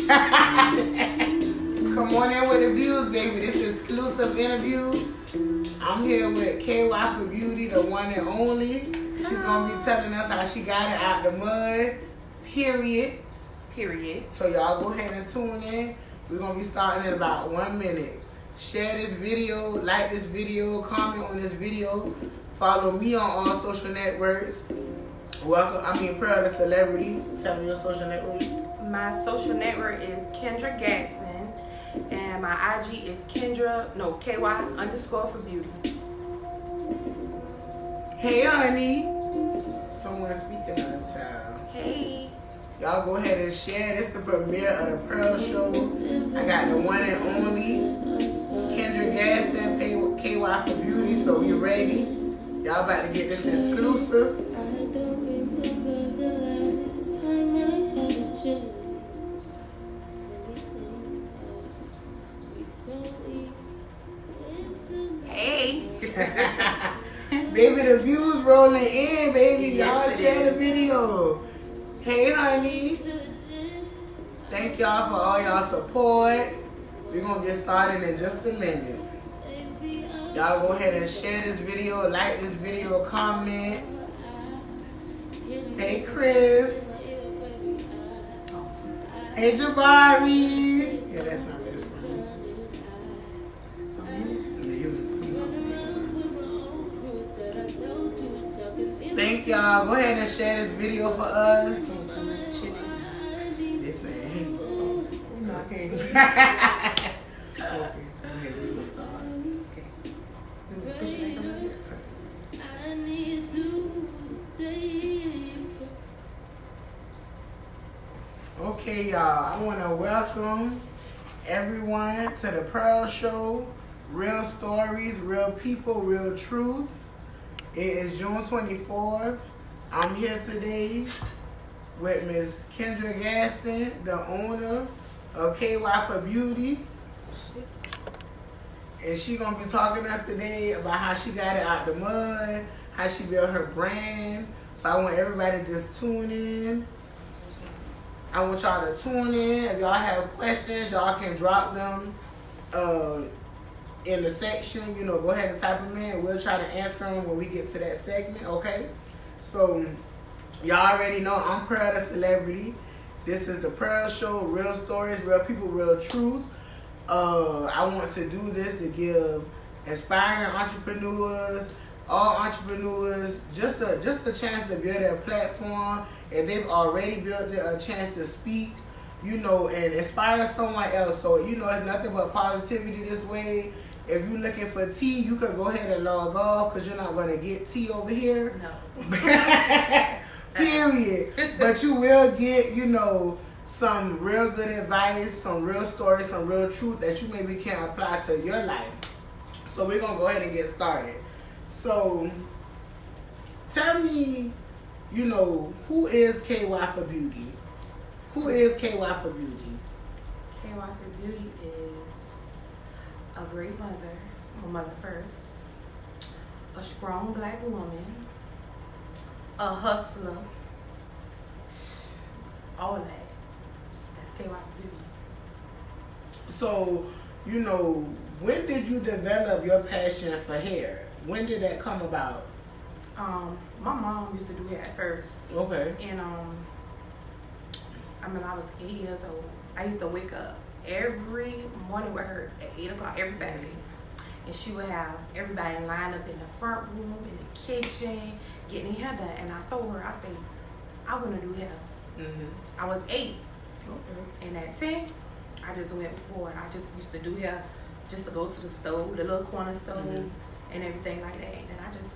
Come on in with the views, baby. This is exclusive interview. I'm here with KY for Beauty, the one and only. She's gonna be telling us how she got it out the mud. Period. So y'all go ahead and tune in. We're gonna be starting in about 1 minute. Share this video, like this video, comment on this video. Follow me on all social networks. Pearl the Celebrity. Tell me your social network. My social network is Kendra Gatson, and my IG is KY_ for beauty. Hey, honey. Someone speaking of this child. Hey. Y'all go ahead and share. This is the premiere of the Pearl Show. I got the one and only Kendra Gaston, KY for Beauty. So we ready. Y'all about to get this exclusive. Hey. Baby, the views rolling in, baby. Y'all share the video. Hey, honey. Thank y'all for all y'all support. We're going to get started in just a minute. Y'all go ahead and share this video, like this video, comment. Hey, Chris. Hey, Jabari. Yeah, that's my best friend. Thank y'all. Go ahead and share this video for us. They saying, hey. Okay. Okay, we will start. Okay, y'all. I want to welcome everyone to the Pearl Show. Real stories, real people, real truth. It is June 24th. I'm here today with Miss Kendra Gaston, the owner of KY for Beauty. And she gonna be talking to us today about how she got it out the mud, how she built her brand. So I want everybody to just tune in. I want y'all to tune in. If y'all have questions, y'all can drop them in the section. You know, go ahead and type them in. We'll try to answer them when we get to that segment, okay? So, y'all already know I'm Pearl the Celebrity. This is the Pearl Show, real stories, real people, real truth. I want to do this to give aspiring entrepreneurs, all entrepreneurs, just a chance to build their platform. If they've already built it, a chance to speak, you know, and inspire someone else. So, you know, it's nothing but positivity this way. If you're looking for tea, you could go ahead and log off because you're not going to get tea over here. No. Period. But you will get, you know, some real good advice, some real stories, some real truth that you maybe can apply to your life. So we're going to go ahead and get started. So tell me, you know, who is KY for Beauty? Who is KY for Beauty? KY for Beauty is a great mother, my mother first, a strong black woman, a hustler, all that. That's KY for Beauty. So, you know, when did you develop your passion for hair? When did that come about? My mom used to do hair at first. Okay. And I was 8 years old. I used to wake up every morning with her at 8 o'clock every Saturday. And she would have everybody lined up in the front room, in the kitchen, getting hair done. And I told her, I said, I want to do hair. Mm-hmm. I was 8. Okay. And at 10, I just went forward. I just used to do hair just to go to the stove, the little corner stove, and everything like that. And I just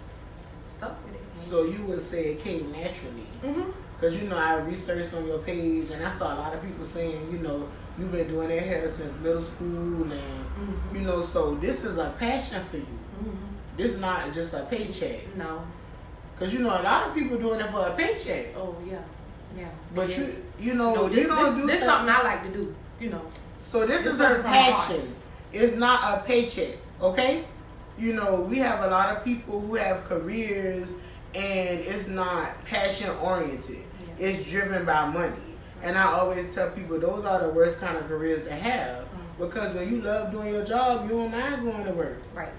stuck with it. So you would say it came naturally? Mm-hmm. Because, you know, I researched on your page and I saw a lot of people saying, you know, you've been doing their hair since middle school and, you know, so this is a passion for you. Mm-hmm. This is not just a paycheck. No. Because, you know, a lot of people doing it for a paycheck. Oh, yeah. Yeah. But yeah. you know, no, you don't do this that. Something I like to do, you know. So this is her passion. It's not a paycheck, okay? You know, we have a lot of people who have careers and it's not passion oriented. Yeah. It's driven by money. And I always tell people those are the worst kind of careers to have. Because when you love doing your job, you don't mind going to work. Right.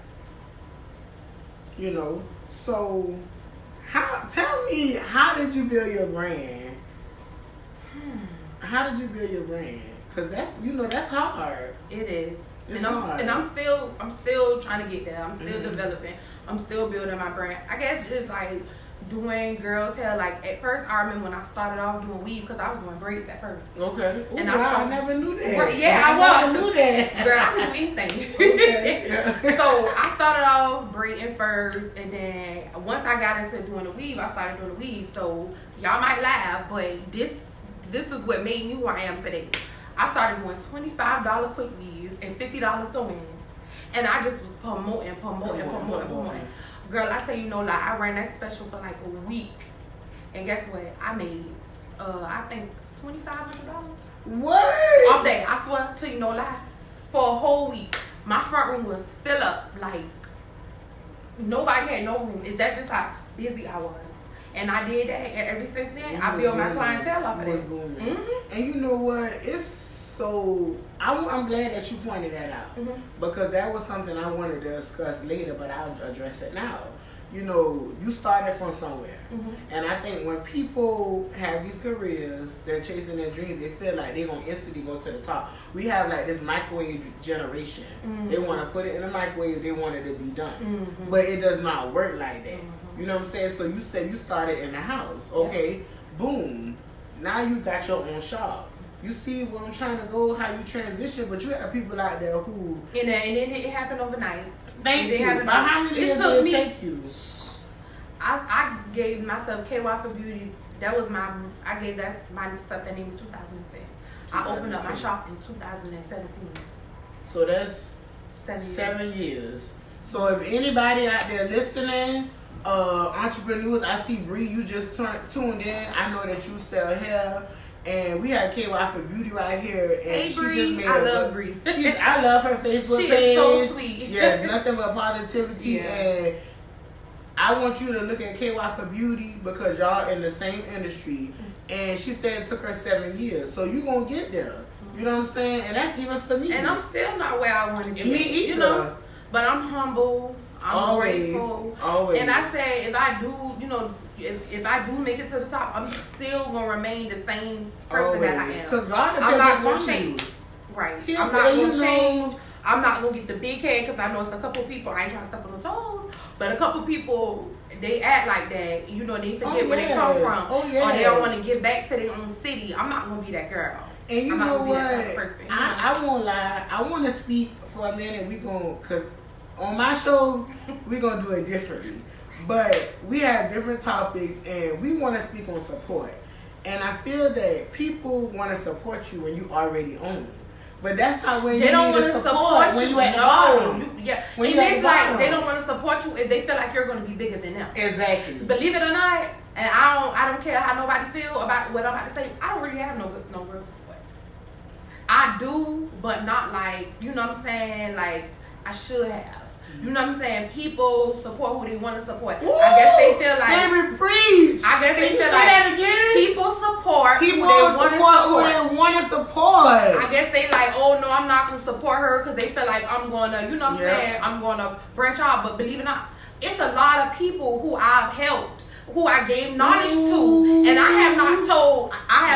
You know, so tell me, how did you build your brand? How did you build your brand? Because that's hard. It is. It's hard. And I'm still trying to get there. I'm still developing. I'm still building my brand. I guess just like doing girls' hair. Like at first, I remember when I started off doing weave because I was doing braids at first. Okay. Ooh, And I never knew that. I never knew that. Girl, I can do anything. Okay. Yeah. So I started off braiding first, and then once I got into doing the weave, I started doing the weave. So y'all might laugh, but this is what made me who I am today. I started doing $25 quick weaves and $50 sew-ins, and I just was promoting. Girl, I tell you no lie, I ran that special for like a week, and guess what? I made, I think $2,500. What? All day, I swear to you no lie. For a whole week, my front room was filled up like nobody had no room. That's just how busy I was. And I did that, and ever since then, I built my clientele off of that. And you know what? I'm glad that you pointed that out, because that was something I wanted to discuss later, but I'll address it now. You know, you started from somewhere, and I think when people have these careers, they're chasing their dreams, they feel like they're going to instantly go to the top. We have like this microwave generation. They want to put it in the microwave, they want it to be done. But it does not work like that. You know what I'm saying? So you said you started in the house. Okay, boom. Now you got your own shop. You see where I'm trying to go, how you transition, but you have people out there who... And then it happened overnight. Thank you. But how many years did it take you? I gave myself KY for Beauty. That was I gave that myself that name in 2010. I opened up my shop in 2017. So that's 7 years. So if anybody out there listening, entrepreneurs, I see Bree, you just tuned in. I know that you sell hair. And we have KY for Beauty right here, and hey, she Bree. just made I love Bree. I love her Facebook page. She is so sweet. Yes, nothing but positivity. Yeah. And I want you to look at KY for Beauty because y'all in the same industry. And she said it took her 7 years, so you gonna get there. You know what I'm saying? And that's even for me. And I'm still not where I want to get. Me either. You know, but I'm humble. I'm grateful. Always. And I say, if I do, you know, if I do make it to the top, I'm still gonna remain the same person that I am. Because God is not gonna change. Right. I'm not gonna change. I'm not gonna get the big head because I know it's a couple people. I ain't trying to step on the toes, but a couple people they act like that. You know, they forget where they come from, or they don't want to give back to their own city. I'm not gonna be that girl. And you know what? I won't lie. I want to speak for a minute. Because on my show, we're going to do it differently. But we have different topics, and we want to speak on support. And I feel that people want to support you when you already own it. But that's not when they you don't need to support when you at the bottom. And it's like they don't want to support you if they feel like you're going to be bigger than them. Exactly. Believe it or not, and I don't care how nobody feel about what I'm about to say. I don't really have no real support. I do, but not like, you know what I'm saying, like I should have. You know what I'm saying? People support who they want to support. Ooh, I guess they feel like. Baby, preach. I guess Can they you feel say like that again? people support people who they want to support. Who they want to support. I guess they like, oh no, I'm not gonna support her because they feel like I'm gonna, you know what I'm saying? I'm gonna branch out. But believe it or not, it's a lot of people who I've helped, who I gave knowledge to, and I have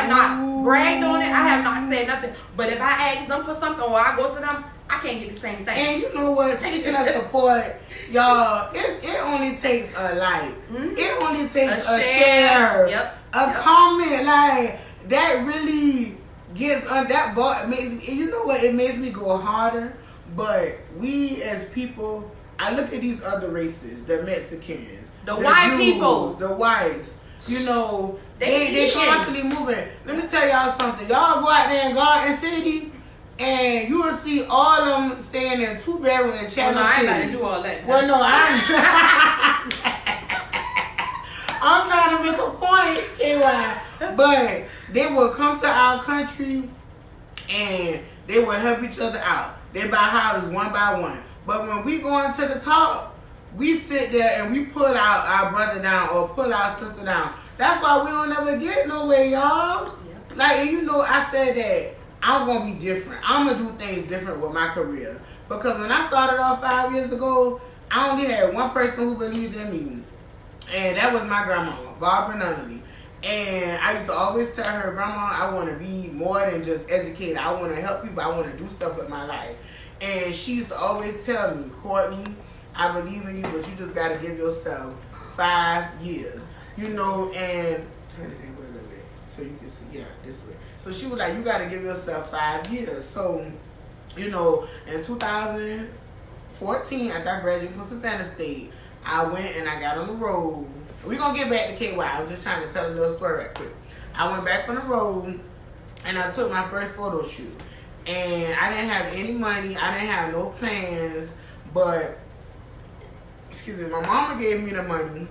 not bragged on it. I have not said nothing. But if I ask them for something or I go to them, I can't get the same thing. And you know what? Speaking of support, y'all, it only takes a like. It only takes a share. A comment. Like, that really gets on that bar. Makes me, you know what? It makes me go harder. But we as people, I look at these other races, the Mexicans, the white Jews, people, the whites. You know, they eating. constantly moving. Let me tell y'all something. Y'all go out there in Garden City, and you will see all of them staying in 2-bedroom in Channel City. I ain't got to do all that. Well, no, I'm trying to make a point, KY. But they will come to our country, and they will help each other out. They buy houses one by one. But when we go into the top, we sit there and we pull our brother down or pull our sister down. That's why we don't ever get nowhere, y'all. Like, and you know, I said that I'm gonna be different. I'm gonna do things different with my career because when I started off 5 years ago, I only had one person who believed in me, and that was my grandma, Barbara Nunnally. And I used to always tell her, Grandma, I want to be more than just educated. I want to help people. I want to do stuff with my life. And she used to always tell me, Courtney, I believe in you, but you just got to give yourself 5 years. You know, and turn it a little bit so you can see, yeah, this way. So she was like, you got to give yourself 5 years. So, you know, in 2014, after I graduated from Savannah State, I went and I got on the road. We're going to get back to KY. I'm just trying to tell a little story right quick. I went back on the road and I took my first photo shoot. And I didn't have any money. I didn't have no plans. But, excuse me, my mama gave me the money.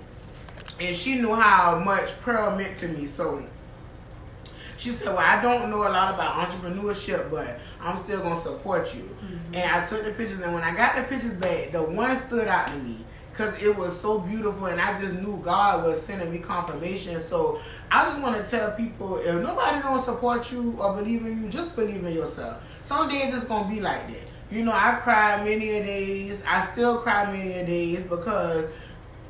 And she knew how much Pearl meant to me. So, she said, well, I don't know a lot about entrepreneurship, but I'm still going to support you. Mm-hmm. And I took the pictures. And when I got the pictures back, the one stood out to me. Because it was so beautiful and I just knew God was sending me confirmation. So I just want to tell people, if nobody don't support you or believe in you, just believe in yourself. Some days it's going to be like that. You know, I cried many a days. I still cry many a days because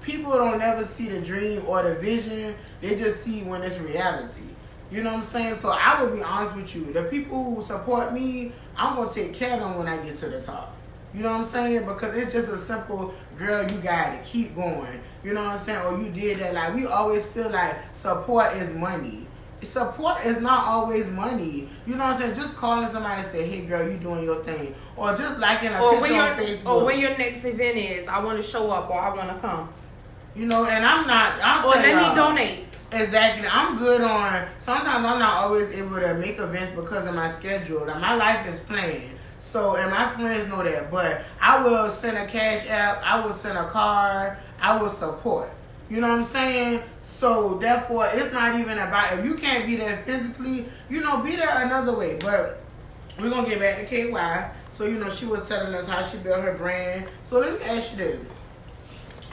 people don't never see the dream or the vision. They just see when it's reality. You know what I'm saying? So I will be honest with you. The people who support me, I'm going to take care of them when I get to the top. You know what I'm saying? Because it's just a simple, girl, you got it. Keep going. You know what I'm saying? Or you did that. Like, we always feel like support is money. Support is not always money. You know what I'm saying? Just calling somebody and say, hey, girl, you doing your thing. Or just liking a picture on Facebook. Or when your next event is, I want to show up or I want to come. You know, and I'm not. Or let me donate. Exactly. I'm good on, sometimes I'm not always able to make events because of my schedule. Like, my life is planned. So, and my friends know that, but I will send a cash app, I will send a card, I will support. You know what I'm saying? So, therefore, it's not even about, if you can't be there physically, you know, be there another way. But we're going to get back to KY. So, you know, she was telling us how she built her brand. So, let me ask you this.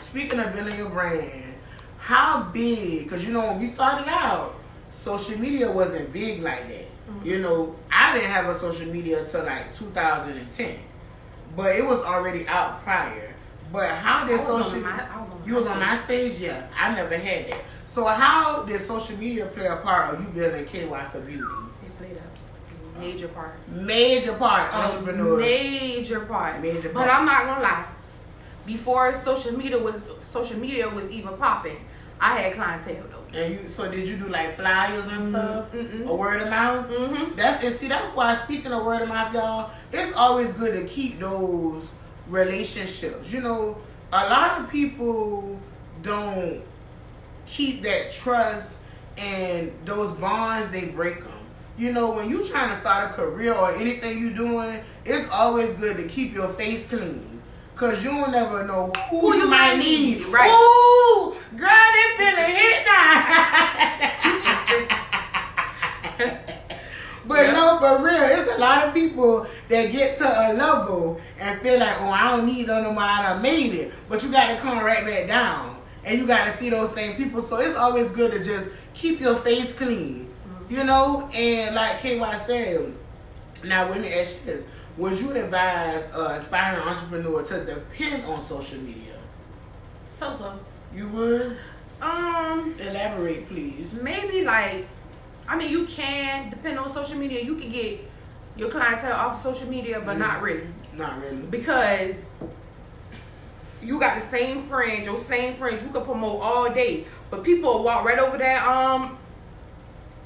Speaking of building your brand, how big, because, you know, when we started out, social media wasn't big like that. You know, I didn't have a social media until like 2010, but it was already out prior. But how did you was on MySpace? Yeah, I never had that. So how did social media play a part of you building KY for Beauty? It played a major part. Major part, entrepreneur. Major part. Major part. But I'm not gonna lie. Before social media was even popping, I had clientele though. And so did you do like flyers and stuff? Or word of mouth? That's why, speaking of word of mouth, y'all, it's always good to keep those relationships. You know, a lot of people don't keep that trust, and those bonds, they break them. You know, when you trying to start a career or anything you doing, it's always good to keep your face clean. Because you will never know who you might need. Right. Ooh, girl, they feeling hit now. But no, for real, it's a lot of people that get to a level and feel like, oh, I don't need no more, I done made it. But you got to come right back down. And you got to see those same people. So it's always good to just keep your face clean. You know? And like KY said, now let me ask you this. Would you advise an aspiring entrepreneur to depend on social media? So. You would? Elaborate, please. Maybe like, I mean, you can depend on social media. You can get your clientele off social media, but not really. Not really. Because you got the same friends, your same friends you can promote all day, but people will walk right over that,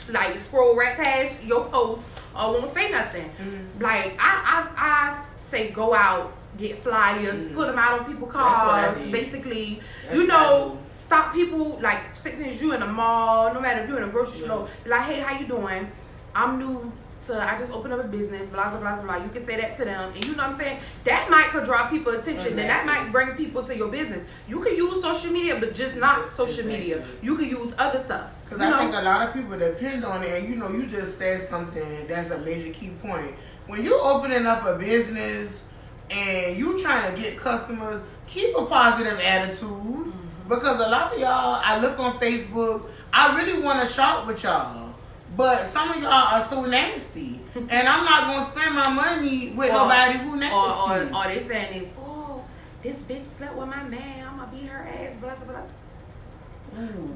like scroll right past your post. Or won't say nothing. Like I say, go out, get flyers, put them out on people's cars. Basically, you know, stop people like since you in the mall, no matter if you're in a grocery store. Like, hey, how you doing? I'm new to. I just opened up a business. Blah blah blah blah. You can say that to them, and you know what I'm saying. That might could draw people attention. Then that might bring people to your business. You can use social media, but just not social media. You can use other stuff. Because I think a lot of people depend on it, and you know, you just said something that's a major key point. When you're opening up a business and you trying to get customers, keep a positive attitude. Because a lot of y'all, I look on Facebook, I really want to shop with y'all. But some of y'all are so nasty, and I'm not gonna spend my money with nobody who nasty. Or they saying is, oh, this bitch slept with my man. I'm gonna beat her ass. Blah blah blah.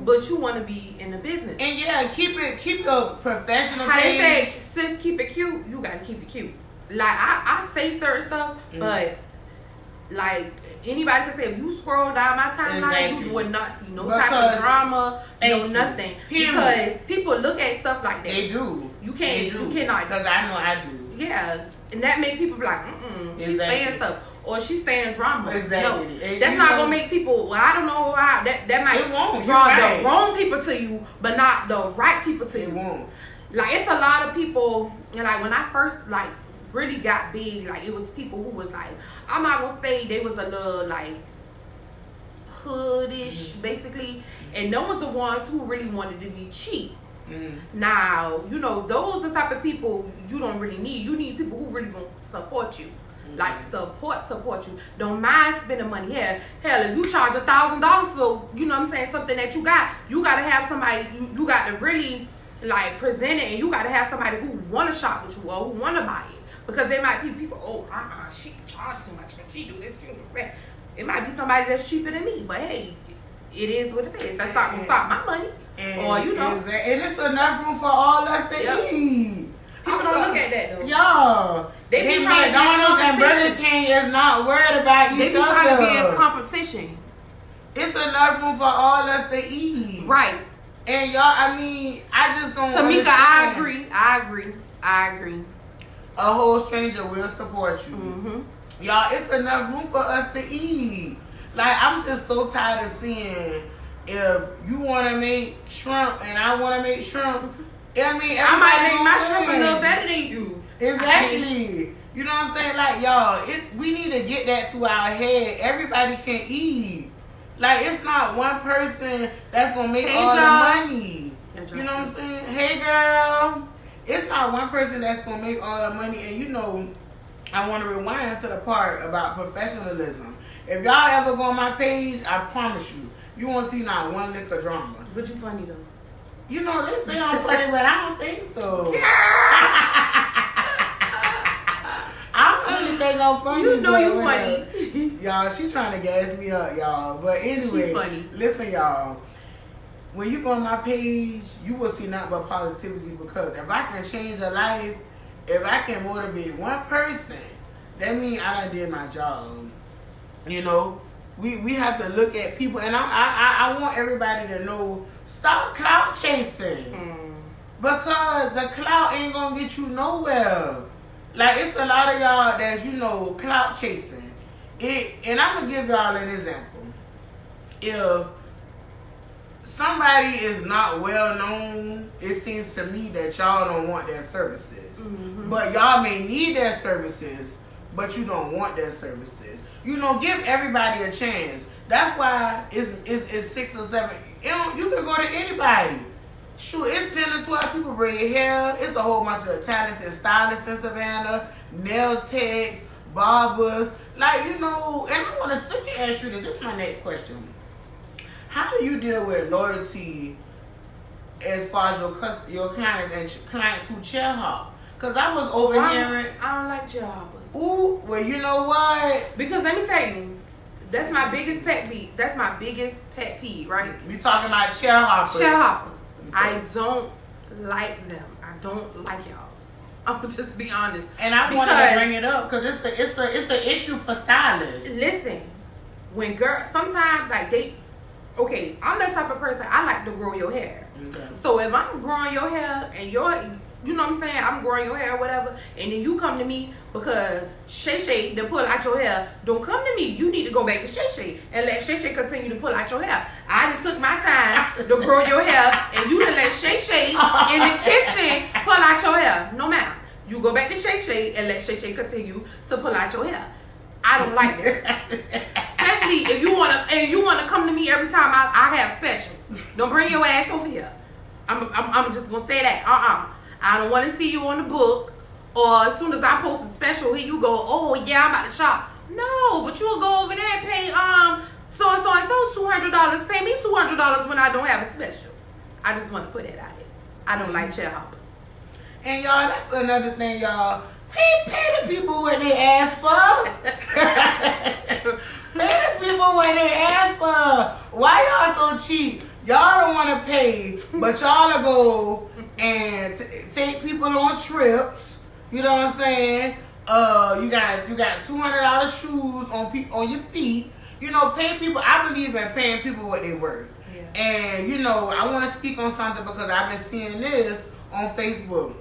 But you want to be in the business. And yeah, keep your professional How page. they say, sis, keep it cute. You gotta keep it cute. Like I say certain stuff, but like anybody can say, if you scroll down my timeline, you would not see no type of drama, no nothing. Because people look at stuff like that. They do. You cannot. Because I know I do. Yeah, and that make people be like, she's saying stuff. Or she's saying drama. Exactly. No, that's not gonna make people. Well, I don't know how that might draw the wrong people to you, but not the right people to you. It won't. Like it's a lot of people. And like when I first like really got big, like it was people who was like, I'm not gonna say they was a little like hoodish basically, and those was the ones who really wanted to be cheap. Now you know those the type of people you don't really need. You need people who really gonna support you. Like support you. Don't mind spending money. Hell, if you charge $1,000 for, you know what I'm saying, something that you gotta have somebody. You got to really like present it, and you got to have somebody who want to shop with you or who want to buy it. Because there might be people, she charges too much, but she do this, she do that. It might be somebody that's cheaper than me, but hey, it is what it is. That's not gonna stop my money. Or you know, and it's enough room for all us to eat. People don't look at that though. Y'all, they be trying McDonald's and Burger King is not worried about each other. They be trying to be in competition. It's enough room for all us to eat. Right. And y'all, I mean, I just don't Tamika, understand. I agree. A whole stranger will support you. Y'all, it's enough room for us to eat. Like, I'm just so tired of seeing if you want to make shrimp and I want to make shrimp. I mean, I might make my shrimp a little better than you. Exactly. You know what I'm saying? Like, y'all, we need to get that through our head. Everybody can eat. Like, it's not one person that's going to make all the money. You know what I'm saying? Hey, girl. It's not one person that's going to make all the money. And, you know, I want to rewind to the part about professionalism. If y'all ever go on my page, I promise you won't see not one lick of drama. But you funny, though. You know, they say I'm funny, but I don't think so. I don't really think I'm funny. You know you funny. Y'all, she trying to gas me up, y'all. But anyway, listen, y'all. When you go on my page, you will see nothing but positivity, because if I can change a life, if I can motivate one person, that means I done did my job. You know, we have to look at people, and I want everybody to know, stop clout chasing. Because the clout ain't gonna get you nowhere. Like, it's a lot of y'all that's, you know, clout chasing. And I'm gonna give y'all an example. If somebody is not well known, it seems to me that y'all don't want their services. But y'all may need their services, but you don't want their services. You know, give everybody a chance. That's why it's 6 or 7. You can go to anybody. Shoot, it's 10 to 12 people bring hair. It's a whole bunch of talented stylists in Savannah, nail techs, barbers. Like, you know, and I want to ask you this is my next question. How do you deal with loyalty as far as your clients and clients who chair hop? Because I was overhearing. I don't like chair hoppers. Ooh, well, you know what? Because let me tell you, that's my biggest pet peeve. That's my biggest pet peeve, right? We talking about chair hoppers. Chair hoppers. Okay. I don't like them. I don't like y'all. I'm just be honest. And I wanted to bring it up because it's an issue for stylists. Listen, when girls sometimes like okay, I'm that type of person. I like to grow your hair. Okay. So if I'm growing your hair and you know what I'm saying, I'm growing your hair or whatever, and then you come to me because Shay to pull out your hair, don't come to me. You need to go back to Shay and let Shay continue to pull out your hair. I just took my time to grow your hair, and you done let Shay in the kitchen pull out your hair. No matter. You go back to Shay and let Shay continue to pull out your hair. I don't like that. Especially if you wanna come to me every time I have special. Don't bring your ass over here. I'm just gonna say that. I don't want to see you on the book, or as soon as I post a special, here you go, oh yeah, I'm about to shop. No, but you'll go over there and pay so $200. Pay me $200 when I don't have a special. I just want to put it out there. I don't like chair hoppers. And y'all, that's another thing, y'all. Pay the people what they ask for. Pay the people what they ask for. Why y'all so cheap? Y'all don't want to pay, but y'all to go and take people on trips. You know what I'm saying? You got $200 shoes on your feet. You know, pay people. I believe in paying people what they worth. Yeah. And you know, I want to speak on something because I've been seeing this on Facebook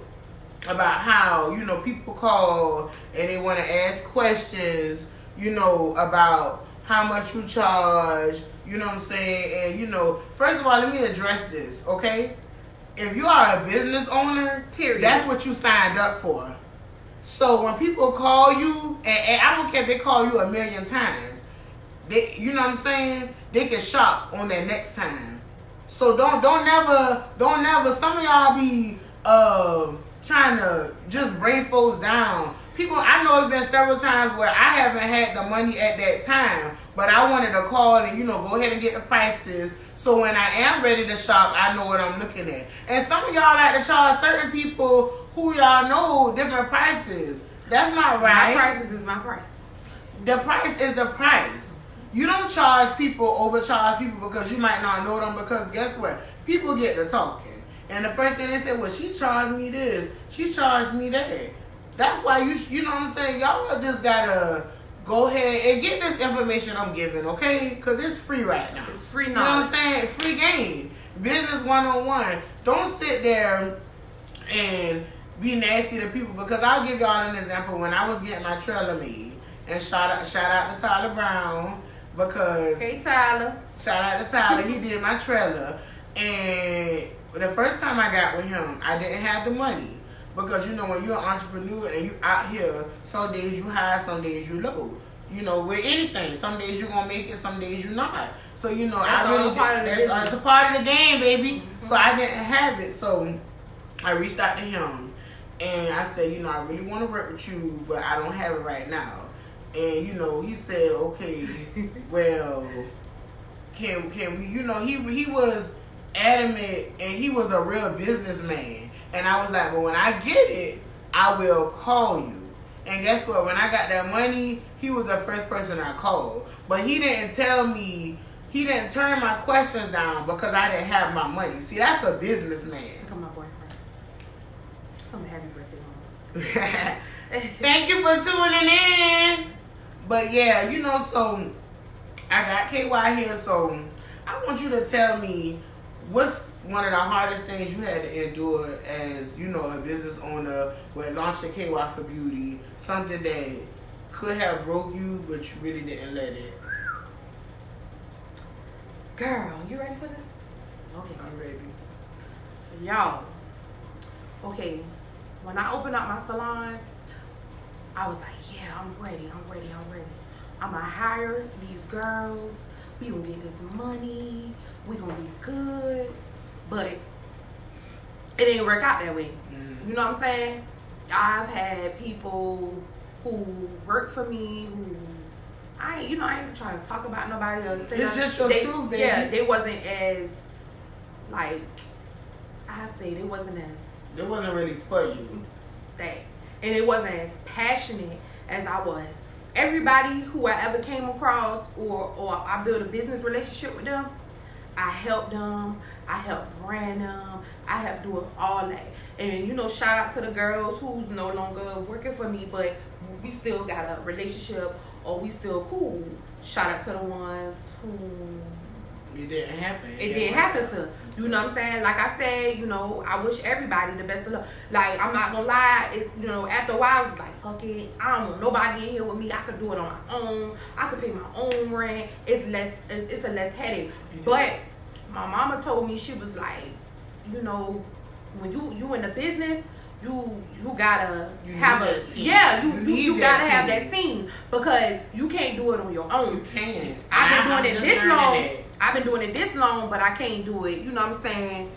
about how, you know, people call and they want to ask questions, you know, about how much you charge, you know what I'm saying? And, you know, first of all, let me address this, okay? If you are a business owner, period, that's what you signed up for. So when people call you, and I don't care if they call you a million times, they, you know what I'm saying? They can shop on that next time. So don't never, some of y'all be, trying to just bring folks down. People, I know it's been several times where I haven't had the money at that time, but I wanted to call and, you know, go ahead and get the prices. So when I am ready to shop, I know what I'm looking at. And some of y'all like to charge certain people who y'all know different prices. That's not right. My prices is my price. The price is the price. You don't charge people, overcharge people because you might not know them, because guess what? People get to talking. And the first thing they said, well, she charged me this, she charged me that. That's why you know what I'm saying? Y'all just gotta go ahead and get this information I'm giving, okay? Because it's free right now. It's free knowledge. You know what I'm saying? It's free game. Business 101. Don't sit there and be nasty to people, because I'll give y'all an example. When I was getting my trailer made, and shout out to Tyler Brown, because hey Tyler, shout out to Tyler, he did my trailer. And the first time I got with him, I didn't have the money, because you know when you're an entrepreneur and you out here, some days you high, some days you low. You know, with anything, some days you're gonna make it, some days you're not. So you know, that's a part of the game, baby. Mm-hmm. So I didn't have it, so I reached out to him and I said, you know, I really want to work with you, but I don't have it right now. And you know, he said, okay, well, can we? You know, he was adamant, and he was a real businessman. And I was like, well, when I get it, I will call you. And guess what? When I got that money, he was the first person I called. But he didn't tell me, he didn't turn my questions down because I didn't have my money. See, that's a businessman. Look at my boyfriend. Some happy birthday, Mama. Thank you for tuning in. But yeah, you know, so I got KY here, so I want you to tell me, what's one of the hardest things you had to endure as, you know, a business owner with launching KY for Beauty, something that could have broke you, but you really didn't let it? Girl, you ready for this? Okay. I'm ready. Y'all, okay, when I opened up my salon, I was like, yeah, I'm ready. I'm going to hire these girls. We going to get this money. We going to be good. But it didn't work out that way. Mm-hmm. You know what I'm saying? I've had people who work for me who I ain't trying to talk about nobody else. It's just your truth, baby. Yeah, they wasn't as, like, they wasn't really for you. That. And it wasn't as passionate as I was. Everybody who I ever came across or I built a business relationship with them, I helped them. I helped brand them. I helped do all that. And, you know, shout out to the girls who's no longer working for me, but we still got a relationship or we still cool. Shout out to the ones who it didn't happen. It didn't happen to. You know what I'm saying? Like I said, you know, I wish everybody the best of luck. Like, I'm not gonna lie, it's, you know, after a while, I was like, fuck it. I don't want nobody in here with me. I could do it on my own. I could pay my own rent. It's a less headache. Mm-hmm. But my mama told me, she was like, you know, when you in the business, you gotta have a team. Yeah, you gotta have that team, because you can't do it on your own. You can't. I've been doing it this long. I've been doing it this long, but I can't do it. You know what I'm saying?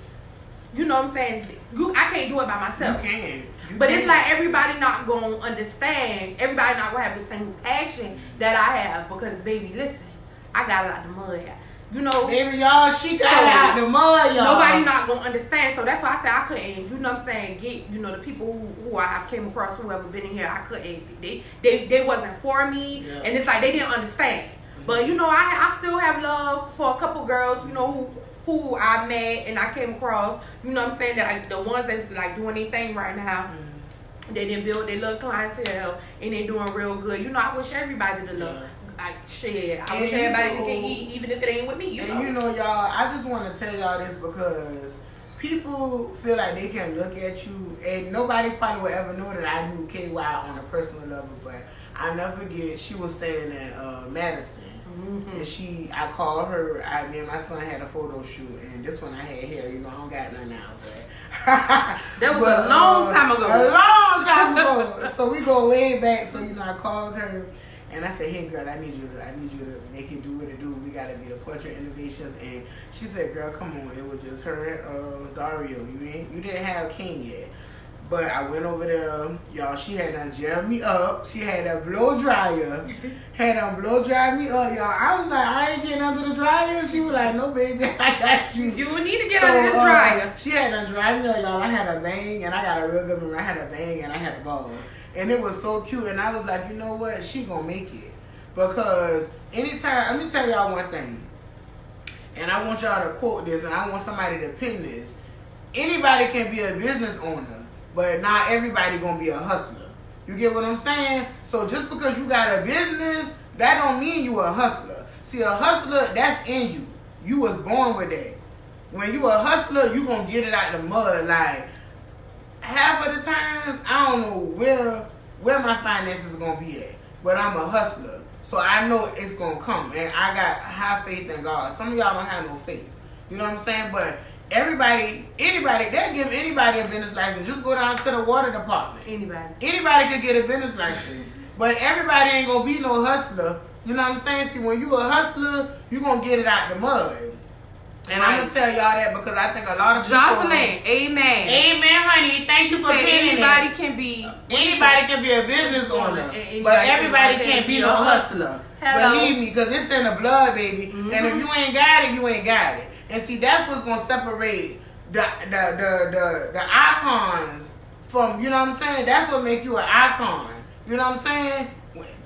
I can't do it by myself. You can. But it's like everybody not gonna understand. Everybody not gonna have the same passion that I have, because baby, listen, I got it out the mud. you know. Baby, y'all, she got out the mud, y'all. Nobody not gonna understand. So that's why I said I couldn't, you know what I'm saying, get, you know, the people who I have came across, whoever been in here, I couldn't, they wasn't for me. Yeah. And it's like they didn't understand. But, you know, I still have love for a couple girls, you know, who I met and I came across, you know what I'm saying, that like the ones that's like doing their thing right now. They didn't build their little clientele and they doing real good. You know, I wish everybody to love. Like, shit, I wish everybody can eat, even if it ain't with me. You know, y'all, I just want to tell y'all this because people feel like they can look at you, and nobody probably will ever know that I knew KY on a personal level, but I'll never forget, she was staying at Madison. And I called her, me and my son had a photo shoot, and this one I had hair, you know, I don't got none now, but that was a long time ago. A long time ago. So we go way back, so, you know, I called her, and I said, hey, girl, I need you to make it do what it do. We got to be the Portrait Innovations. And she said, girl, come on. It was just her and Dario. You didn't have King yet. But I went over there, y'all. She had done gel me up. She had a blow dryer. Had done blow dry me up, y'all. I was like, I ain't getting under the dryer. She was like, no, baby, I got you. You need to get under this dryer. She had done dry me up, y'all. I had a bang, and I got a real good one. I had a bang, and I had a ball. And it was so cute. And I was like, you know what? She gonna make it. Because anytime, let me tell y'all one thing. And I want y'all to quote this, and I want somebody to pin this. Anybody can be a business owner, but not everybody gonna be a hustler. You get what I'm saying? So just because you got a business, that don't mean you a hustler. See, a hustler, that's in you. You was born with that. When you a hustler, you gonna get it out the mud. Like, half of the times, I don't know where my finances gonna be at, but I'm a hustler. So I know it's gonna come, and I got high faith in God. Some of y'all don't have no faith. You know what I'm saying? But anybody, they'll give anybody a business license. Just go down to the water department. Anybody could get a business license. But everybody ain't gonna be no hustler. You know what I'm saying? See, when you a hustler, you gonna get it out the mud. And I'm gonna tell y'all that because I think a lot of people. Jocelyn, amen. Amen, honey. Thank you for pinning anybody it. Anybody can be a business owner, but everybody can't be no hustler. Hello. Believe me, because it's in the blood, baby. And if you ain't got it, you ain't got it. And see, that's what's gonna separate the icons from, you know what I'm saying? That's what make you an icon. You know what I'm saying?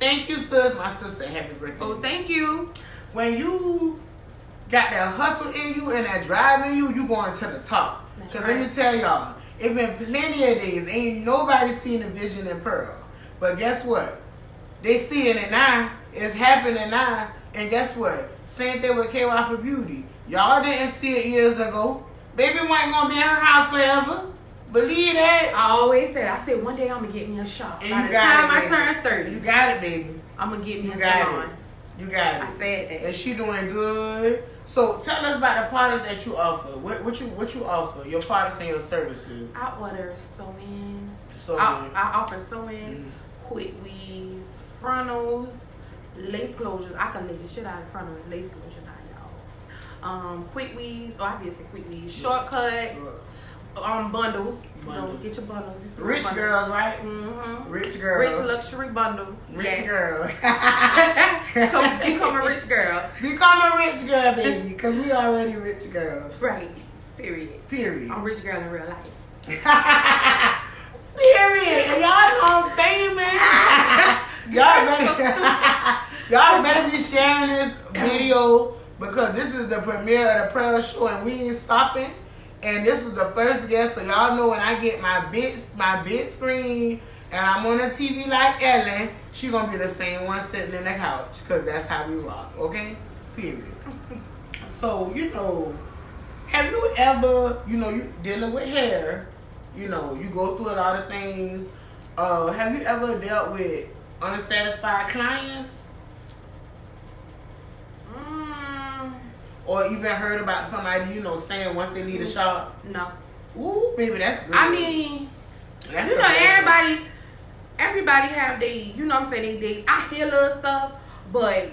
Thank you, sis. My sister, happy birthday. Oh, thank you. When you got that hustle in you and that drive in you, you going to the top. Because let me tell y'all, it's been plenty of days. Ain't nobody seen the vision in Pearl. But guess what? They seeing it now. It's happening now. And guess what? Same thing with KY for Beauty. Y'all didn't see it years ago. Baby wasn't going to be in her house forever. Believe that. I always said, one day I'm going to get me a shop. And By you the got time it, I turn 30. You got it, baby. I'm going to get me a got salon. You got it. I said that. And she doing good. So tell us about the products that you offer. What you offer? Your products and your services. I order sewing. So I offer sewing, quick weaves, frontals, lace closures. I can lay the shit out of frontals and lace closures now, y'all. Quick weaves. Oh, I did say quick weaves. Shortcuts. Bundles. You know, get your bundles. Rich girls, right? Mm-hmm. Rich girls. Rich luxury bundles. Rich girl. Become a rich girl. Become a rich girl, baby. Because we already rich girls. Right. Period. I'm a rich girl in real life. Period. And y'all don't think, man. y'all better be sharing this video because this is the premiere of the Pearl Show and we ain't stopping. And this is the first guest, so y'all know when I get my big screen and I'm on the TV like Ellen, she gonna be the same one sitting in the couch because that's how we rock, okay? Period. So, you know, have you ever, you know, you dealing with hair, you know, you go through a lot of things. Have you ever dealt with unsatisfied clients? Or even heard about somebody, you know, saying once they need a shop? No. Ooh, baby, that's good. I mean, that's, you know, everybody have they, you know what I'm saying, they days. I hear little stuff, but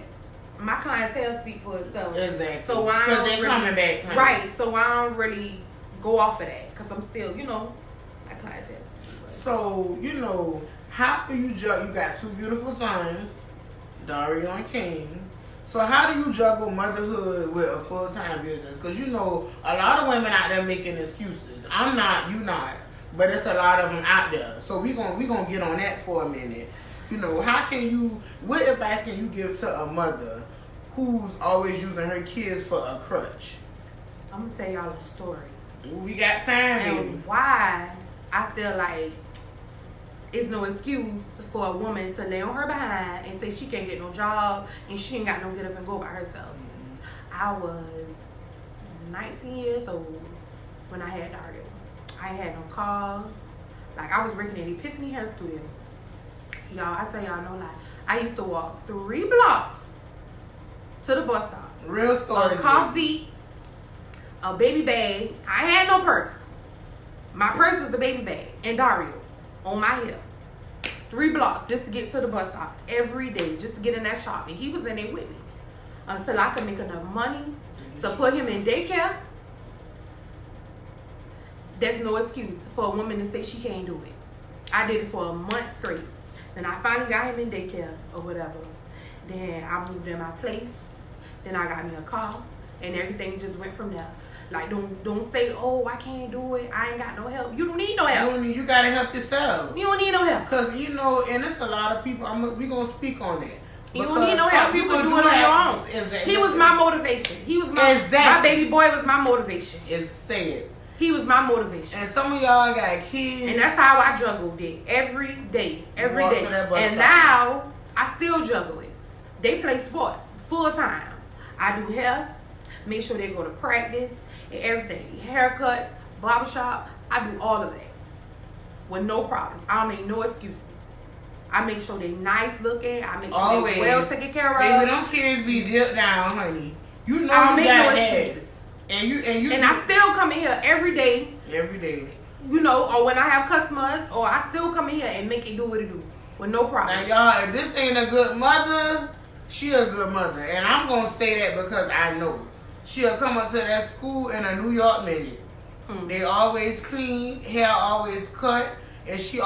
my clientele speak for itself. Exactly. So I don't because they're really, coming back. Honey. Right. So I don't really go off of that because I'm still, you know, my clientele. So, you know, how do you judge? You got two beautiful sons, Dario and King. So how do you juggle motherhood with a full-time business? Because you know a lot of women out there making excuses. I'm not, you not, but it's a lot of them out there. So we gonna get on that for a minute. You know, what advice can you give to a mother who's always using her kids for a crutch? I'm gonna tell y'all a story. We got time, baby. And why I feel like it's no excuse for a woman to lay on her behind and say she can't get no job and she ain't got no get up and go by herself. I was 19 years old when I had Dario. I ain't had no car. Like, I was working at Epiphany Hair Studio. Y'all, I tell y'all no lie. I used to walk 3 blocks to the bus stop. Real story. A car seat, a baby bag. I had no purse. My purse was the baby bag and Dario on my hip. 3 blocks just to get to the bus stop every day, just to get in that shop. And he was in there with me until I could make enough money to put him in daycare. There's no excuse for a woman to say she can't do it. I did it for a month straight. Then I finally got him in daycare or whatever. Then I moved in my place. Then I got me a car, and everything just went from there. Like, don't say, oh, I can't do it. I ain't got no help. You don't need no help. You gotta help yourself. You don't need no help. Cause you know, and it's a lot of people. We gonna speak on that. You don't need no help. You can do it on your own. He was my motivation. He was my baby boy was my motivation. It's said. He was my motivation. And some of y'all got kids. And that's how I juggled it every day. And now I still juggle it. They play sports full time. I do hair, make sure they go to practice and everything. Haircuts, barbershop, I do all of that with no problems. I don't make no excuses. I make sure they nice looking. I make sure always they well taken care of. Baby, them kids be dipped down, honey. You know I don't you make got no that. excuses. And I still come in here every day. Every day. You know, or when I have customers, or I still come in here and make it do what it do with no problem. Now, y'all, if this ain't a good mother, she a good mother. And I'm going to say that because I know. She'll come up to that school in a New York minute. They always clean, hair always cut, and she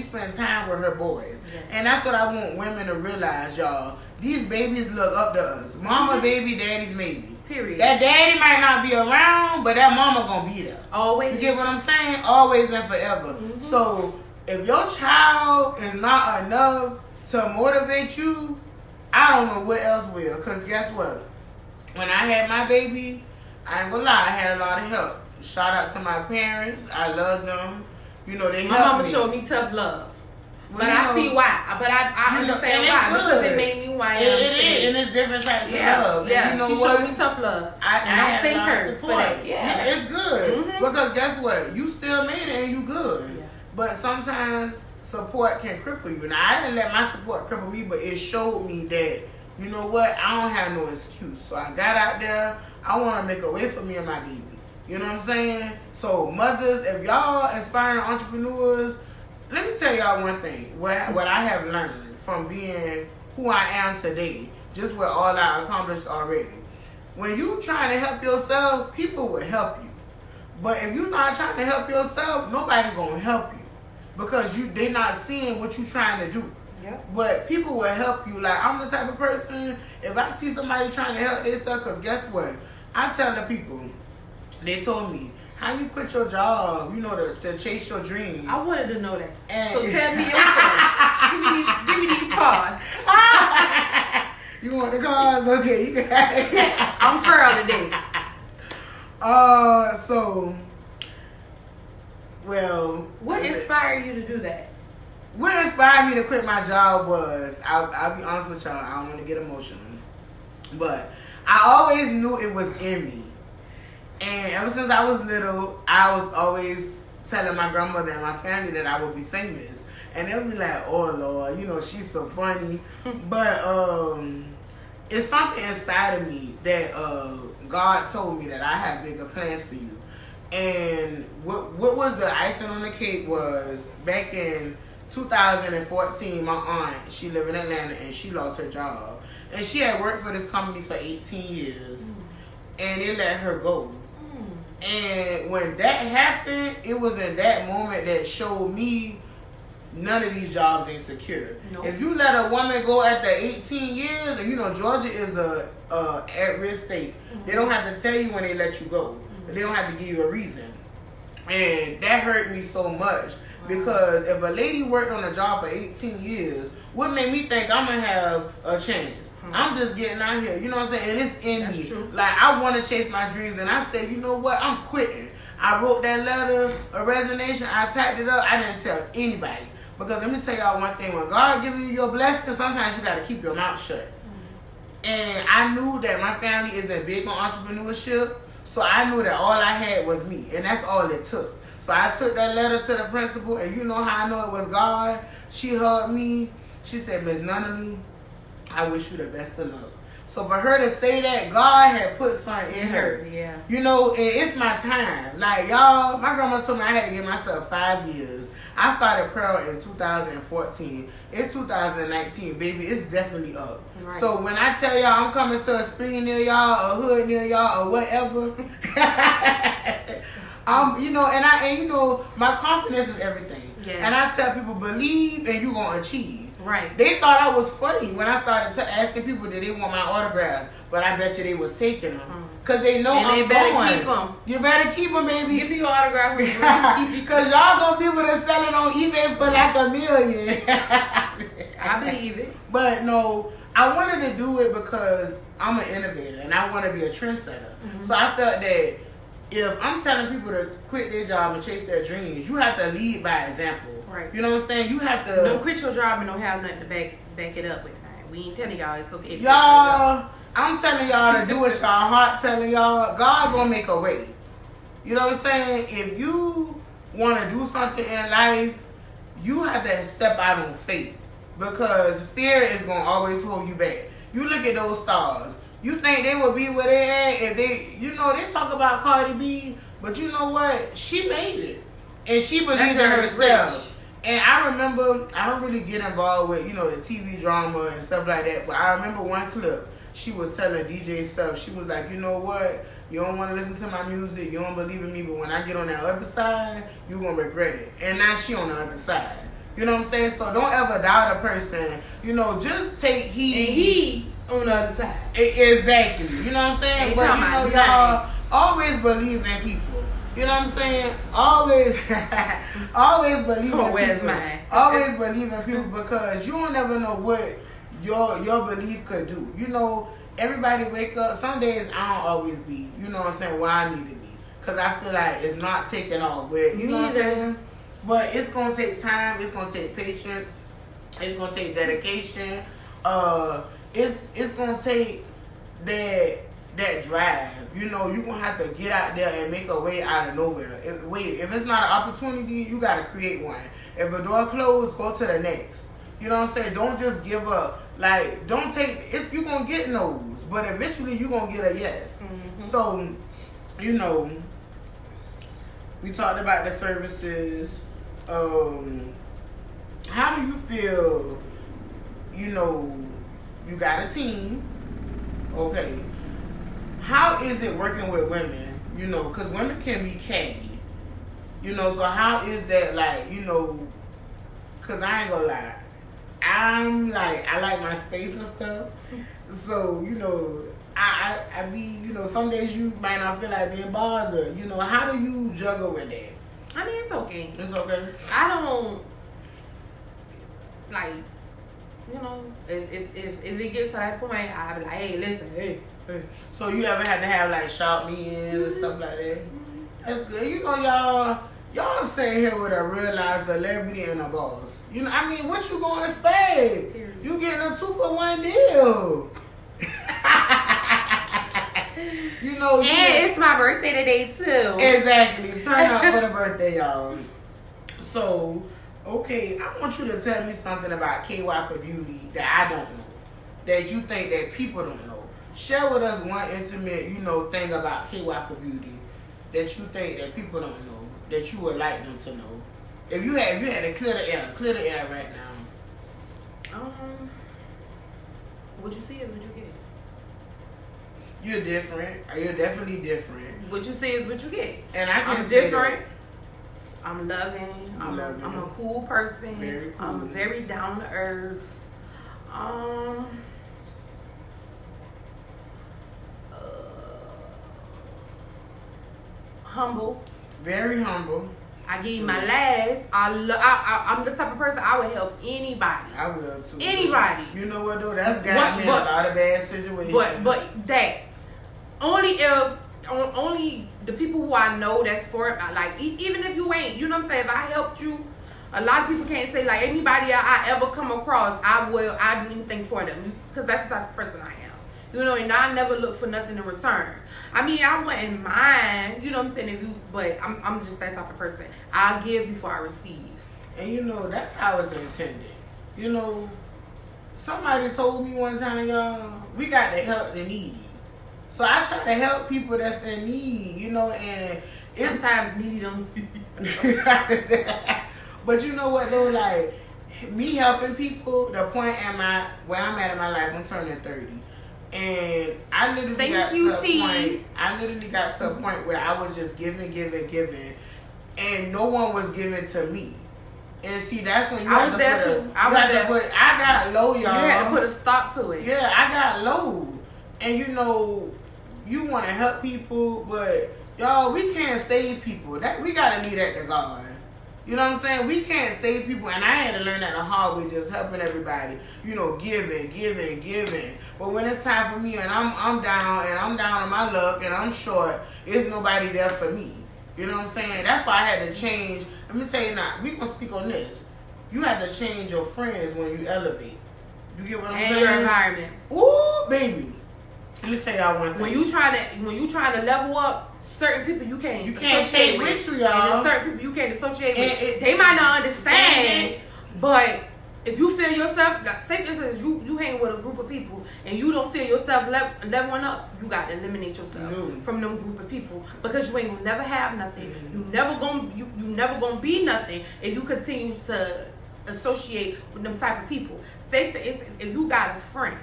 spend time with her boys. Yes. And that's what I want women to realize, y'all. These babies look up to us. Mama baby, daddy's maybe. Period. That daddy might not be around, but that mama gonna be there. Always. You get what I'm saying? Always and forever. So if your child is not enough to motivate you, I don't know what else will. Cause guess what? When I had my baby, I ain't gonna lie, I had a lot of help. Shout out to my parents. I love them. You know, they helped me. My mama showed me tough love. Well, but I see why. But I understand why. Because it made me who I am. It is, and it's different types of love. Yeah, and you know she showed me tough love. I thank her for that. Yeah, it's good. Because guess what? You still made it and you good. Yeah. But sometimes support can cripple you. Now, I didn't let my support cripple me, but it showed me that, you know what? I don't have no excuse. So I got out there. I want to make a way for me and my baby. You know what I'm saying? So mothers, if y'all inspiring entrepreneurs, let me tell y'all one thing. What I have learned from being who I am today, just with all I accomplished already. When you trying to help yourself, people will help you. But if you're not trying to help yourself, nobody gonna help you. Because they not seeing what you trying to do. Yep. But people will help you. Like, I'm the type of person, if I see somebody trying to help themselves, because guess what? I tell the people, they told me, how you quit your job, you know, to chase your dreams. I wanted to know that. And so tell me your story. give me these cards. You want the cards? Okay, you got it. I'm Pearl today. Well. What inspired you to do that? What inspired me to quit my job was, I'll be honest with y'all, I don't want to get emotional, but I always knew it was in me. And ever since I was little, I was always telling my grandmother and my family that I would be famous. And they'll be like, oh Lord, you know, she's so funny. But it's something inside of me that God told me that I have bigger plans for you. And what was the icing on the cake was back in 2014, my aunt, she lived in Atlanta and she lost her job. And she had worked for this company for 18 years. And they let her go. And when that happened, it was in that moment that showed me none of these jobs ain't secure. Nope. If you let a woman go after 18 years, and you know Georgia is the at-risk state, they don't have to tell you when they let you go. They don't have to give you a reason. And that hurt me so much because if a lady worked on a job for 18 years, what made me think I'm gonna have a chance? I'm just getting out here, you know what I'm saying? And it's in me. True. Like, I want to chase my dreams, and I said, you know what? I'm quitting. I wrote that letter of resignation. I typed it up. I didn't tell anybody. Because let me tell y'all one thing. When God gives you your blessing, sometimes you got to keep your mouth shut. And I knew that my family isn't big on entrepreneurship, so I knew that all I had was me, and that's all it took. So I took that letter to the principal, and you know how I know it was God. She hugged me. She said, Miss Nunnally, I wish you the best of luck. So for her to say that, God had put something in her. Yeah. You know, and it's my time. Like, y'all, my grandma told me I had to give myself 5 years. I started Pearl in 2014. It's 2019, baby. It's definitely up. Right. So when I tell y'all I'm coming to a spring near y'all, a hood near y'all, or whatever, you know, and you know, my confidence is everything. Yeah. And I tell people, believe and you gonna achieve. Right. They thought I was funny when I started asking people did they want my autograph, but I bet you they was taking them because they know and I'm they better going. keep them. You better keep them, baby. Give me your autograph. Because y'all gonna be able to sell it on eBay for like $1 million. I believe it. But no, I wanted to do it because I'm an innovator and I want to be a trendsetter. So I felt that if I'm telling people to quit their job and chase their dreams, you have to lead by example. Right. You know what I'm saying? You have to. Don't quit your job and don't have nothing to back it up with. We ain't telling y'all it's okay. Y'all, I'm telling y'all to do what y'all heart telling y'all. God gonna make a way. You know what I'm saying? If you want to do something in life, you have to step out on faith because fear is gonna always hold you back. You look at those stars. You think they would be where they at if they, you know, they talk about Cardi B, but you know what? She made it, and she believed in herself. And I remember, I don't really get involved with, you know, the TV drama and stuff like that, but I remember one clip, she was telling DJ stuff. She was like, you know what? You don't want to listen to my music, you don't believe in me, but when I get on that other side, you're going to regret it. And now she on the other side. You know what I'm saying? So don't ever doubt a person. You know, just take heed. And he on the other side. Exactly. You know what I'm saying? Ain't But you know, y'all always believe in people. You know what I'm saying? Always, always believe in people. Always believe in people because you don't ever know what your belief could do. You know, everybody wake up. Some days I don't always be. You know what I'm saying? Where I need to be because I feel like it's not taking off. But you know what I'm saying? But it's gonna take time. It's gonna take patience. It's gonna take dedication. It's gonna take that drive. You know, you're going to have to get out there and make a way out of nowhere. If it's not an opportunity, you got to create one. If a door closed, go to the next. You know what I'm saying? Don't just give up. Like, don't take, you're going to get no's, but eventually you're going to get a yes. So, you know, we talked about the services. How do you feel, you know, you got a team, okay. How is it working with women? You know, because women can be catty. You know, so how is that like, you know, because I ain't gonna lie. I like my space and stuff. So, you know, I be, you know, some days you might not feel like being bothered. You know, how do you juggle with that? I mean, it's okay. It's okay? I don't, like, you know, if it gets to that point, I'll be like, hey, listen, hey. So you ever had to have like shop meetings and stuff like that? That's good. You know, y'all sitting here with a real life celebrity and a boss. You know, I mean, what you gonna expect? You getting a 2-for-1 deal. You know, and it's my birthday today too. Exactly. Turn up for the birthday, y'all. So, okay, I want you to tell me something about KY for Beauty that I don't know, that you think that people don't know. Share with us one intimate, you know, thing about KY for Beauty that you think that people don't know, that you would like them to know. If you had to clear the air right now. What you see is what you get. You're different. You're definitely different. What you see is what you get. And I can I'm say different. that. I'm loving. I'm a cool person. Very cool. I'm very down to earth. Humble. Very humble. I give you my last. I'm the type of person I would help anybody. I will too. Anybody. You know what though? That's got me in a lot of bad situations. But that only the people who I know that's for it. Like even if you ain't, you know what I'm saying. If I helped you, a lot of people can't say like anybody I ever come across, I do anything for them because that's the type of person I am. You know, and I never look for nothing in return. I mean, I wouldn't mind, you know what I'm saying, but I'm just that type of person. I'll give before I receive. And you know, that's how it's intended. You know, somebody told me one time, y'all, we got to help the needy. So I try to help people that's in need, you know, and sometimes needy don't. But you know what though, like me helping people, the point where I'm at in my life, I'm turning 30. And I literally got to a point where I was just giving, and no one was giving to me. And see, that's when I got low, y'all. You had to put a stop to it. Yeah, I got low. And you know, you want to help people, but y'all, we can't save people. That we gotta leave that to God. You know what I'm saying? We can't save people, and I had to learn that the hard way, just helping everybody. You know, giving. But when it's time for me, and I'm down, and I'm down on my luck, and I'm short, there's nobody there for me. You know what I'm saying? That's why I had to change. Let me tell you now, we gonna speak on this. You have to change your friends when you elevate. You get what I'm saying? And your environment. Ooh, baby. Let me tell y'all one thing. When you trying to level up, certain people you can't stay with you, y'all. And certain people you can't associate with. They might not understand, but if you feel yourself, like, say for instance, you hang with a group of people and you don't feel yourself leveling up, you got to eliminate yourself from them group of people because you ain't gonna never have nothing. You never gonna be nothing if you continue to associate with them type of people. Say for instance, if you got a friend.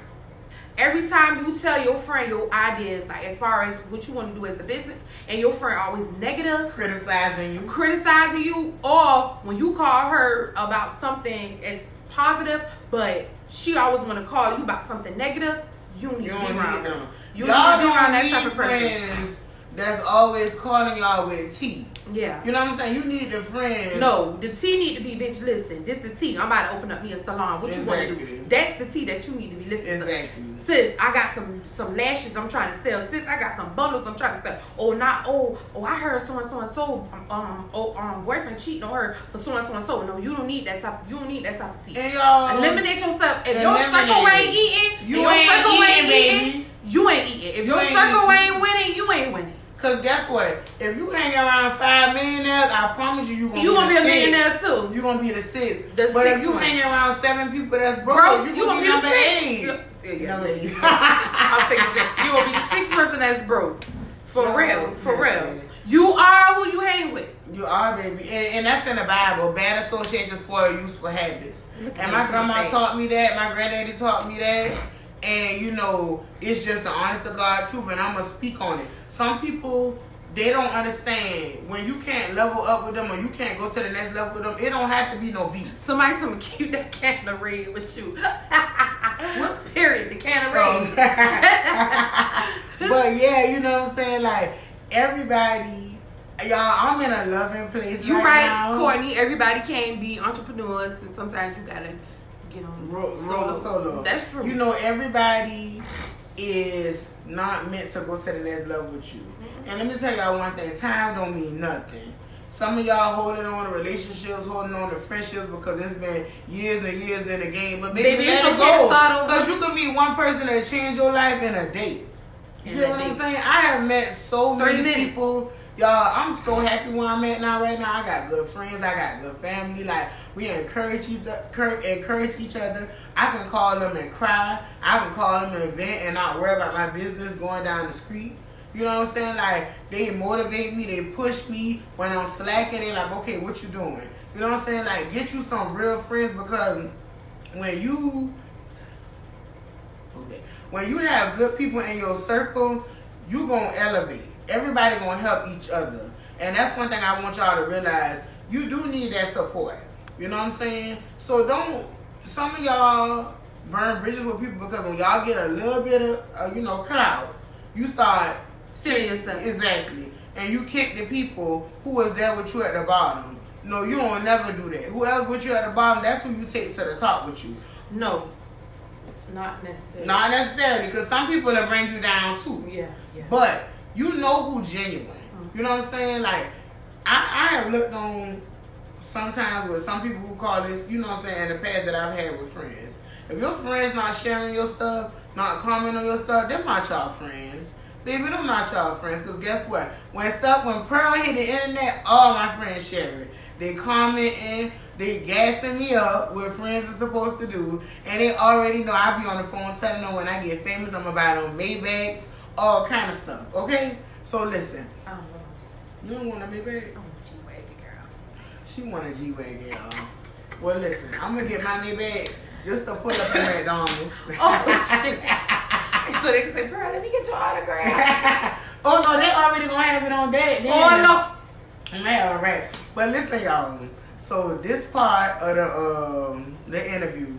Every time you tell your friend your ideas, like as far as what you want to do as a business, and your friend always negative, criticizing you, or when you call her about something as positive, but she always want to call you about something negative, you need to be around them. You need to be around that type of person. That's always calling y'all with tea. Yeah. You know what I'm saying? You need the friends. No, the tea need to be, bitch, listen, this the tea. I'm about to open up me a salon. What you want to do? That's the tea that you need to be listening to. Sis, I got some lashes I'm trying to sell. Sis, I got some bundles I'm trying to sell. I heard so and so boyfriend cheating on her for so and so. No, you don't need that type of tea. And y'all eliminate yourself. If your circle ain't eating, you ain't eating. If your circle ain't winning, you ain't winning. Cause guess what? If you hang around 5 millionaires, I promise you gonna be a millionaire too. You gonna be the sixth. But if you hang around 7 people that's broke, you gonna be number 8. I'm thinking you gonna be the 6th person that's broke. For real. You are who you hang with. You are, baby, and that's in the Bible. Bad association spoil useful habits. And my grandma taught me that. My granddaddy taught me that. And you know, it's just the honest to God truth, and I'm gonna speak on it. Some people, they don't understand when you can't level up with them or you can't go to the next level with them. It don't have to be no beef. Somebody told me keep that can of red with you. What? Period. The can of red. But yeah, you know what I'm saying? Like everybody, y'all, I'm in a loving place. You right now. Courtney. Everybody can't be entrepreneurs, and sometimes you gotta get on solo. That's true. You know, everybody is not meant to go to the next level with you. And let me tell y'all one thing, time don't mean nothing. Some of y'all holding on to relationships, holding on to friendships because it's been years and years in the game. But baby let it go. Because you can meet one person that change your life in a day. You get what I'm saying? I have met so many people. Y'all, I'm so happy where I'm at now right now. I got good friends. I got good family. Like, we encourage each other. I can call them and cry. I can call them and vent and not worry about my business going down the street. You know what I'm saying? Like, they motivate me. They push me. When I'm slacking, they like, okay, what you doing? You know what I'm saying? Like, get you some real friends because when you have good people in your circle, you going to elevate. Everybody going to help each other. And that's one thing I want y'all to realize. you do need that support. You know what I'm saying? So don't, some of y'all burn bridges with people because when y'all get a little bit of, clout, you start Feeling yourself. Exactly. And you kick the people who was there with you at the bottom. No, you don't never do that. Whoever's with you at the bottom, that's who you take to the top with you. No. Not necessarily. Not necessarily, because some people will bring you down too. Yeah. But you know who's genuine. Mm-hmm. You know what I'm saying? Like, I have looked on sometimes with some people who call this, you know what I'm saying, in the past that I've had with friends. If your friends not sharing your stuff, not commenting on your stuff, they're not y'all friends. Baby, them not y'all friends, because guess what? When Pearl hit the internet, all my friends share it. They commenting, they gassing me up, what friends are supposed to do, and they already know I be on the phone telling them when I get famous, I'm about on Maybachs, all kind of stuff, okay? So listen. I don't know. You don't want a Maybach? I want a G-Wagon, girl. She want a G-Wagon, y'all. Well, listen, I'm going to get my Maybach just to pull up in McDonald's. Oh, shit. So they can say, Pearl, let me get your autograph. Oh, no, they already going to have it on that. Oh, no. Man, all right. But listen, y'all. So this part of the interview,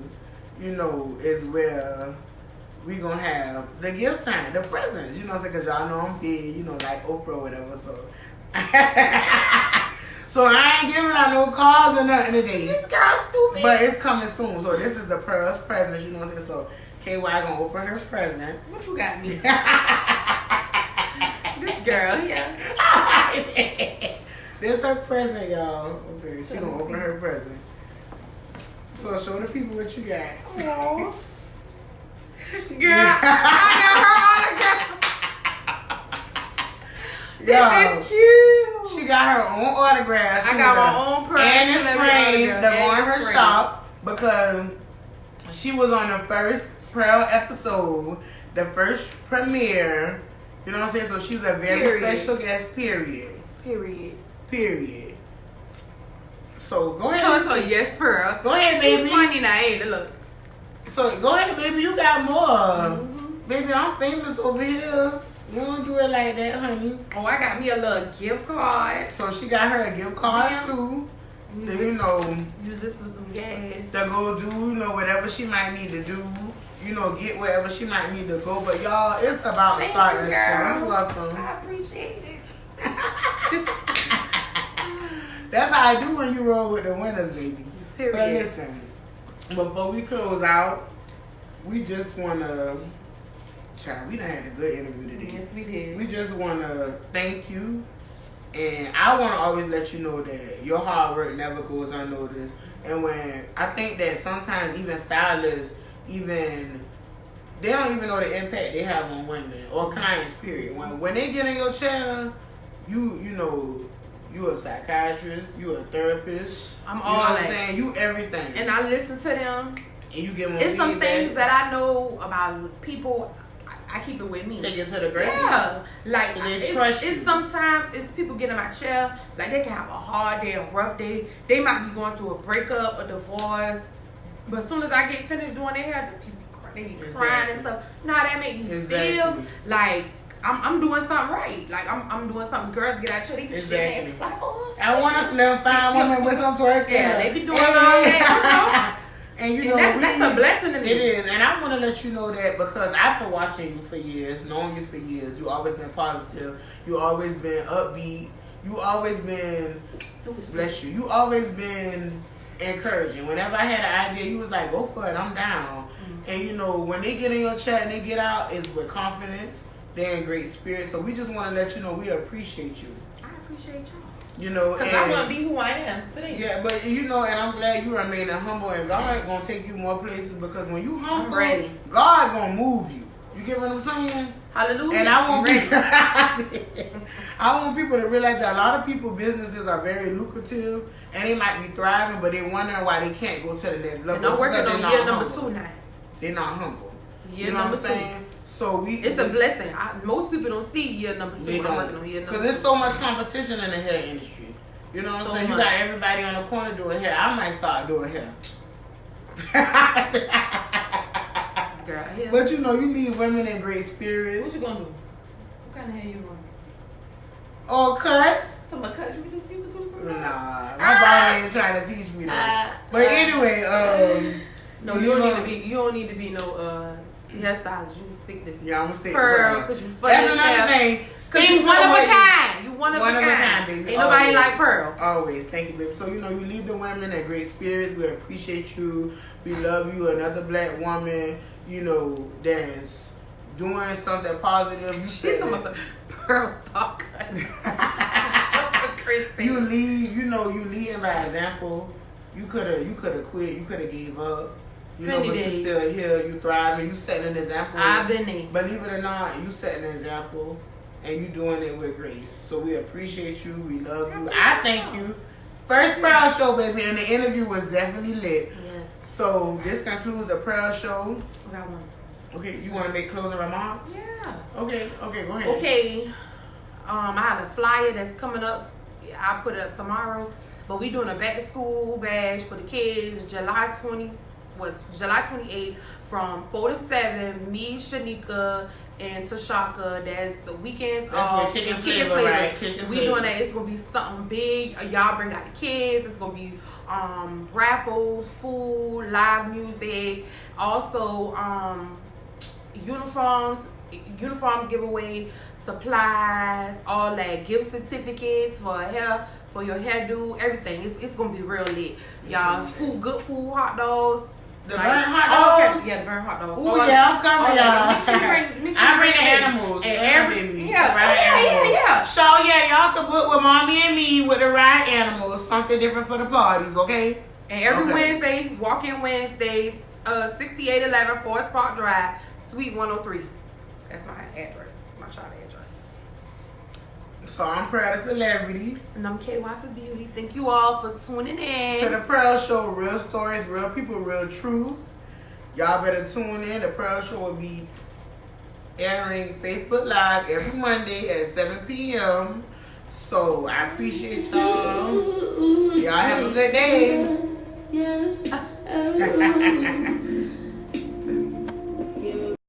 is where we gonna have the gift time, the presents. You know what I'm saying? Because y'all know I'm big, like Oprah or whatever. So, so I ain't giving out no cards or nothing today. This girl's stupid. But it's coming soon. So this is the Pearl's present. You know what I'm saying? So KY gonna open her present. What you got me? This girl, yeah. This her present, y'all. Okay, she gonna open her present. So show the people what you got. Aww. Girl, I got her autograph. This is cute. She got her own autograph. I got my own purse. And it's framed to go in her shop because she was on the first Pearl episode, the first premiere. You know what I'm saying? So she's a very special guest, period. So go ahead. So yes, Pearl. Go ahead, baby. She's funny now, ain't it? Look. So go ahead, baby. You got more. Mm-hmm. Baby, I'm famous over here. You don't do it like that, honey. Oh, I got me a little gift card. So she got her a gift card too. Use this for some gas. To go do, whatever she might need to do. Get wherever she might need to go. But y'all, it's about starting. You're welcome. I appreciate it. That's how I do when you roll with the winners, baby. Period. But listen, before we close out, we just want to, child, we done had a good interview today. Yes, we did. We just want to thank you. And I want to always let you know that your hard work never goes unnoticed. And when I think that sometimes even stylists, they don't even know the impact they have on women or clients, period. When they get in your chair, you a psychiatrist, you a therapist. I'm all that. I'm saying? You everything. And I listen to them. And you give them It's some feedback. things that I know about people. I keep it with me. Take it to the grave. Yeah. Like, so they trust you. It's sometimes people get in my chair, like they can have a hard day, a rough day. They might be going through a breakup, a divorce. But as soon as I get finished doing their hair, they be crying and stuff. Nah, that make me feel like I'm doing something right. Like I'm doing something. Girls get out there, they be shit. Like, oh, shit. I want a slim, fine woman with some twerk. Yeah, they be doing all that. And that's a blessing to me. It is, and I want to let you know that because I've been watching you for years, knowing you for years. You always been positive. You always been upbeat. You always been, bless you. You always been encouraging. Whenever I had an idea, you was like, "Go for it. I'm down." Mm-hmm. And when they get in your chat and they get out, it's with confidence. They're in great spirits. So we just want to let you know we appreciate you. I appreciate y'all. Because I want to be who I am today. Yeah, but and I'm glad you remain humble, and God gonna take you more places because when you humble, God gonna move you. You get what I'm saying? Hallelujah. And I want people to realize that a lot of people businesses are very lucrative and they might be thriving, but they're wondering why they can't go to the next level. And I'm working on year number 2 now. They're not humble. Year number 2. So it's a blessing. Most people don't see year number 2. I'm working on year number 2. Because there's so much competition in the hair industry. You know what I'm saying? You got everybody on the corner doing hair. I might start doing hair. Girl, yeah. But you need women in great spirits. What you gonna do? What kind of hair you want? Oh, cuts. So my cousin, you can do something. Nah, my mom ain't trying to teach me that. But anyway, no, you don't need to be no hairstylist. You can stick to I'm gonna stick Pearl, to because you funny. That's another thing. Because you one of a kind. You one of a kind, baby. Ain't nobody like Pearl. Always. Thank you, baby. So, you leave the women in great spirits. We appreciate you. We love you. Another black woman, that's doing something positive. She's talking about the Pearl talk. You leading by example. You could have quit. You could have gave up. But you still here. You thriving. You setting an example. I've been there. Believe it or not, you setting an example, and you doing it with grace. So we appreciate you. We love you. I thank you. First Pearl Show, baby, and the interview was definitely lit. Yes. So this concludes the Pearl Show. Got one. Okay, you want to make closing remarks? Yeah. Okay, go ahead. Okay. I had a flyer that's coming up. I'll put it up tomorrow. But we doing a back to school bash for the kids July 28th from 4 to 7. Me, Shanika, and Tashaka. That's the weekends off. Kick and Flavor, right? We doing that. It's gonna be something big. Y'all bring out the kids. It's gonna be raffles, food, live music. Also uniforms giveaway, supplies, all that, gift certificates for your hairdo, everything. It's gonna be real lit, y'all. Good food, hot dogs. The burnt hot dogs? Okay. Yeah, the burnt hot dogs. Oh yeah, I'm coming, y'all. Make sure I bring the animals. And Yeah. So y'all can book with mommy and me with the right animals. Something different for the parties, okay? And every Wednesday, walk-in Wednesdays, 6811 Forest Park Drive, Suite 103. That's my address, my child address. So I'm Proud of Celebrity. And I'm KY for Beauty. Thank you all for tuning in. To the Pearl Show, real stories, real people, real truth. Y'all better tune in. The Pearl Show will be airing Facebook Live every Monday at 7 p.m. So I appreciate y'all. Y'all have a good day.